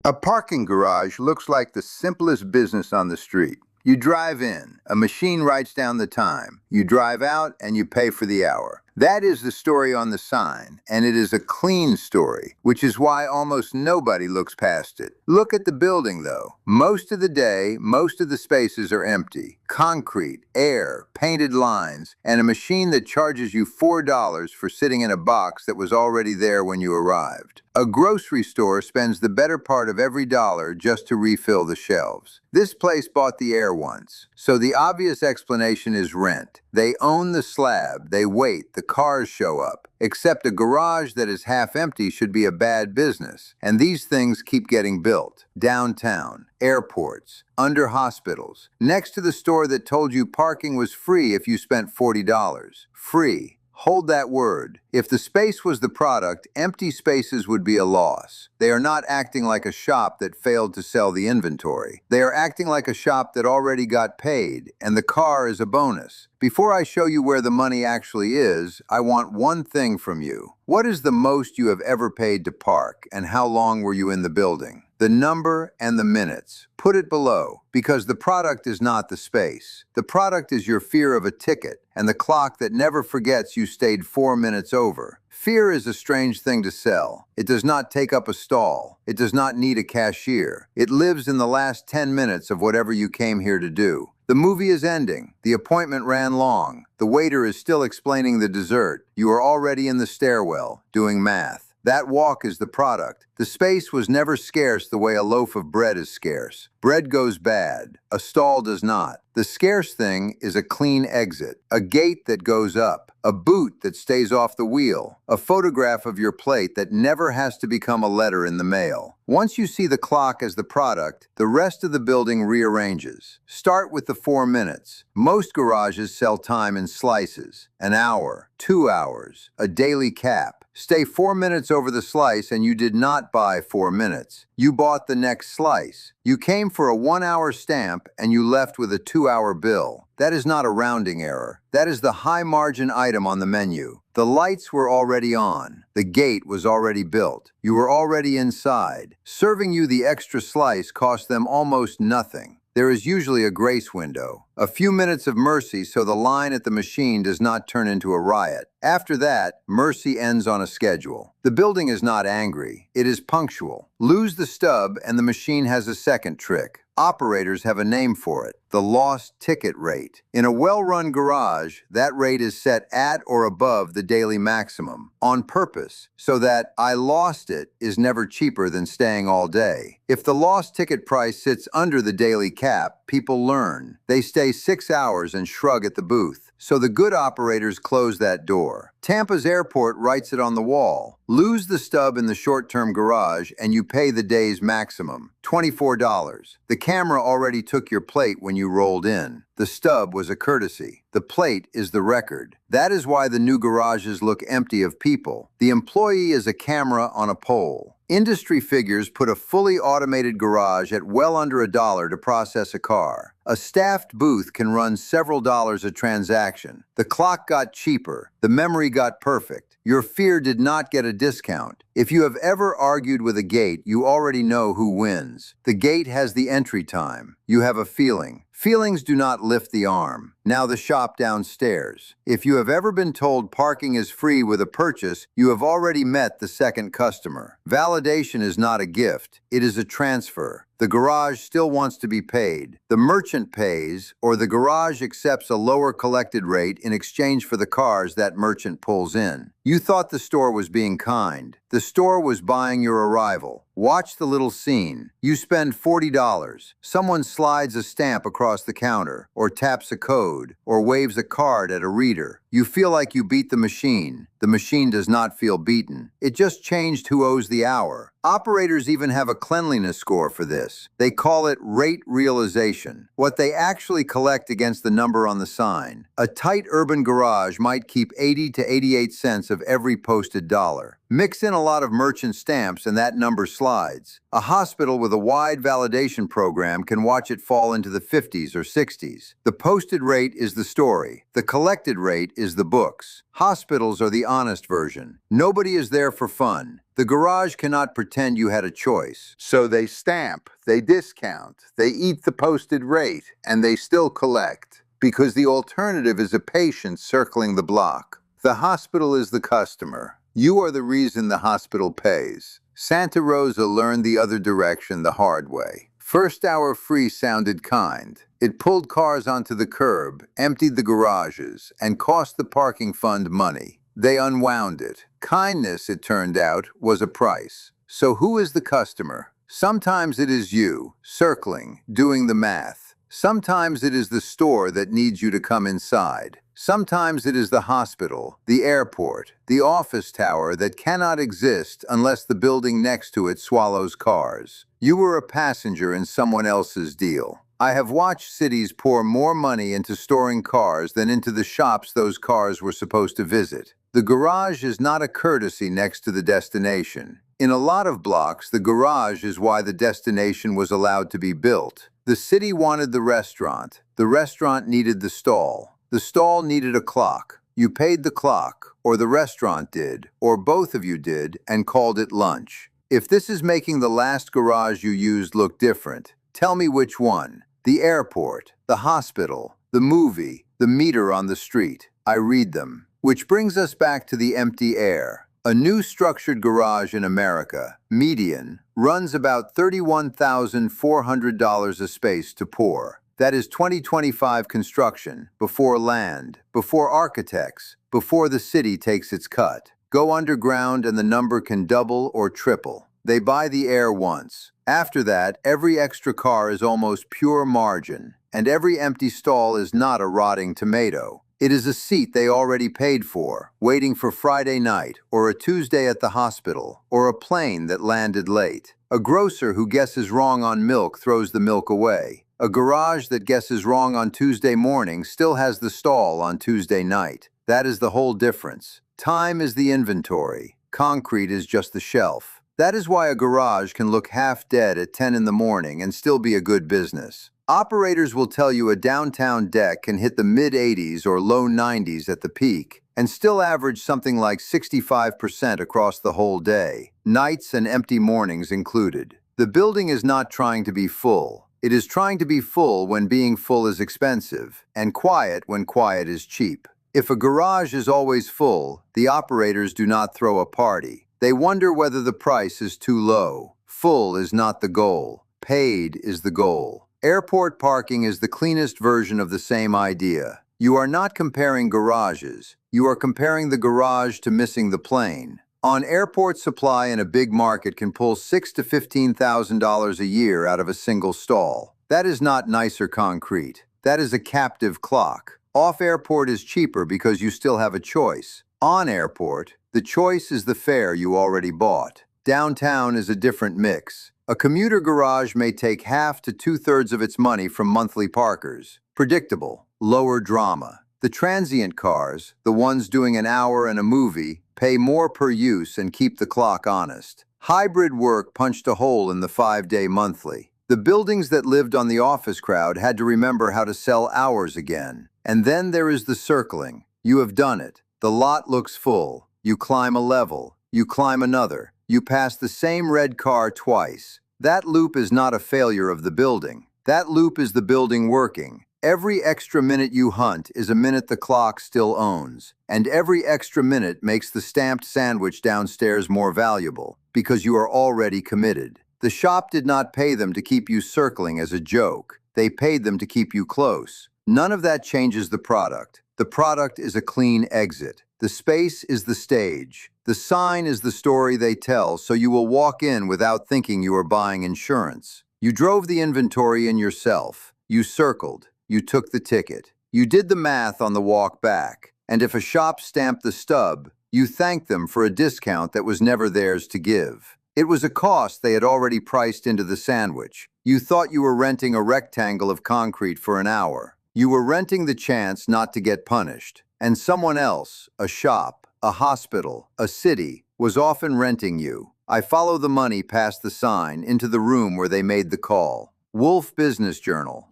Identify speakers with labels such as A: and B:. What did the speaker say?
A: A parking garage looks like the simplest business on the street. You drive in, a machine writes down the time. You drive out, and you pay for the hour. That is the story on the sign, and it is a clean story, which is why almost nobody looks past it. Look at the building, though. Most of the day, most of the spaces are empty. Concrete, air, painted lines, and a machine that charges you $4 for sitting in a box that was already there when you arrived. A grocery store spends the better part of every dollar just to refill the shelves. This place bought the air once, so the obvious explanation is rent. They own the slab, they wait, the cars show up. Except a garage that is half empty should be a bad business, and these things keep getting built. Downtown, airports, under hospitals, next to the store that told you parking was free if you spent $40. Free. Hold that word. If the space was the product, empty spaces would be a loss. They are not acting like a shop that failed to sell the inventory. They are acting like a shop that already got paid, and the car is a bonus. Before I show you where the money actually is, I want one thing from you. What is the most you have ever paid to park, and how long were you in the building? The number and the minutes. Put it below, because the product is not the space. The product is your fear of a ticket and the clock that never forgets you stayed 4 minutes over. Fear is a strange thing to sell. It does not take up a stall. It does not need a cashier. It lives in the last 10 minutes of whatever you came here to do. The movie is ending. The appointment ran long. The waiter is still explaining the dessert. You are already in the stairwell, doing math. That walk is the product. The space was never scarce the way a loaf of bread is scarce. Bread goes bad. A stall does not. The scarce thing is a clean exit, a gate that goes up, a boot that stays off the wheel, a photograph of your plate that never has to become a letter in the mail. Once you see the clock as the product, the rest of the building rearranges. Start with the 4 minutes. Most garages sell time in slices. An hour, 2 hours, a daily cap. Stay 4 minutes over the slice and you did not buy 4 minutes. You bought the next slice. You came for a 1-hour stamp and you left with a 2-hour bill. That is not a rounding error. That is the high-margin item on the menu. The lights were already on. The gate was already built. You were already inside. Serving you the extra slice cost them almost nothing. There is usually a grace window, a few minutes of mercy so the line at the machine does not turn into a riot. After that, mercy ends on a schedule. The building is not angry. It is punctual. Lose the stub and the machine has a second trick. Operators have a name for it, the lost ticket rate. In a well-run garage, that rate is set at or above the daily maximum, on purpose, so that I lost it is never cheaper than staying all day. If the lost ticket price sits under the daily cap, people learn. They stay 6 hours and shrug at the booth. So the good operators close that door. Tampa's airport writes it on the wall. Lose the stub in the short-term garage and you pay the day's maximum, $24. The camera already took your plate when you rolled in. The stub was a courtesy. The plate is the record. That is why the new garages look empty of people. The employee is a camera on a pole. Industry figures put a fully automated garage at well under $1 to process a car. A staffed booth can run several dollars a transaction. The clock got cheaper. The memory got perfect. Your fear did not get a discount. If you have ever argued with a gate, you already know who wins. The gate has the entry time. You have a feeling. Feelings do not lift the arm. Now the shop downstairs. If you have ever been told parking is free with a purchase, you have already met the second customer. Validation is not a gift. It is a transfer. The garage still wants to be paid. The merchant pays, or the garage accepts a lower collected rate in exchange for the cars that merchant pulls in. You thought the store was being kind. The store was buying your arrival. Watch the little scene. You spend $40. Someone slides a stamp across the counter, or taps a code, or waves a card at a reader. You feel like you beat the machine. The machine does not feel beaten. It just changed who owes the hour. Operators even have a cleanliness score for this. They call it rate realization, what they actually collect against the number on the sign. A tight urban garage might keep 80 to 88 cents of every posted dollar. Mix in a lot of merchant stamps and that number slides. A hospital with a wide validation program can watch it fall into the 50s or 60s. The posted rate is the story. The collected rate is the books. Hospitals are the honest version. Nobody is there for fun. The garage cannot pretend you had a choice. So they stamp, they discount, they eat the posted rate, and they still collect. Because the alternative is a patient circling the block. The hospital is the customer. You are the reason the hospital pays. Santa Rosa learned the other direction the hard way. First hour free sounded kind. It pulled cars onto the curb, emptied the garages, and cost the parking fund money. They unwound it. Kindness, it turned out, was a price. So who is the customer? Sometimes it is you, circling, doing the math. Sometimes it is the store that needs you to come inside. Sometimes it is the hospital, the airport, the office tower that cannot exist unless the building next to it swallows cars. You were a passenger in someone else's deal. I have watched cities pour more money into storing cars than into the shops those cars were supposed to visit. The garage is not a courtesy next to the destination. In a lot of blocks, the garage is why the destination was allowed to be built. The city wanted the restaurant. The restaurant needed the stall. The stall needed a clock. You paid the clock, or the restaurant did, or both of you did, and called it lunch. If this is making the last garage you used look different, tell me which one. The airport, the hospital, the movie, the meter on the street. I read them. Which brings us back to the empty air. A new structured garage in America, median, runs about $31,400 a space to pour. That is 2025 construction, before land, before architects, before the city takes its cut. Go underground and the number can double or triple. They buy the air once. After that, every extra car is almost pure margin, and every empty stall is not a rotting tomato. It is a seat they already paid for, waiting for Friday night, or a Tuesday at the hospital, or a plane that landed late. A grocer who guesses wrong on milk throws the milk away. A garage that guesses wrong on Tuesday morning still has the stall on Tuesday night. That is the whole difference. Time is the inventory. Concrete is just the shelf. That is why a garage can look half dead at 10 in the morning and still be a good business. Operators will tell you a downtown deck can hit the mid-80s or low 90s at the peak and still average something like 65% across the whole day, nights and empty mornings included. The building is not trying to be full. It is trying to be full when being full is expensive, and quiet when quiet is cheap. If a garage is always full, the operators do not throw a party. They wonder whether the price is too low. Full is not the goal. Paid is the goal. Airport parking is the cleanest version of the same idea. You are not comparing garages. You are comparing the garage to missing the plane. On airport supply in a big market can pull $6,000 to $15,000 a year out of a single stall. That is not nicer concrete. That is a captive clock. Off airport is cheaper because you still have a choice. On airport, the choice is the fare you already bought. Downtown is a different mix. A commuter garage may take half to two-thirds of its money from monthly parkers. Predictable, lower drama. The transient cars, the ones doing an hour and a movie, pay more per use and keep the clock honest. Hybrid work punched a hole in the 5-day monthly. The buildings that lived on the office crowd had to remember how to sell hours again. And then there is the circling. You have done it. The lot looks full. You climb a level. You climb another. You pass the same red car twice. That loop is not a failure of the building. That loop is the building working. Every extra minute you hunt is a minute the clock still owns. And every extra minute makes the stamped sandwich downstairs more valuable, because you are already committed. The shop did not pay them to keep you circling as a joke. They paid them to keep you close. None of that changes the product. The product is a clean exit. The space is the stage. The sign is the story they tell, so you will walk in without thinking you are buying insurance. You drove the inventory in yourself. You circled. You took the ticket. You did the math on the walk back. And if a shop stamped the stub, you thanked them for a discount that was never theirs to give. It was a cost they had already priced into the sandwich. You thought you were renting a rectangle of concrete for an hour. You were renting the chance not to get punished. And someone else, a shop, a hospital, a city, was often renting you. I follow the money past the sign into the room where they made the call. Wolfe Business Journal.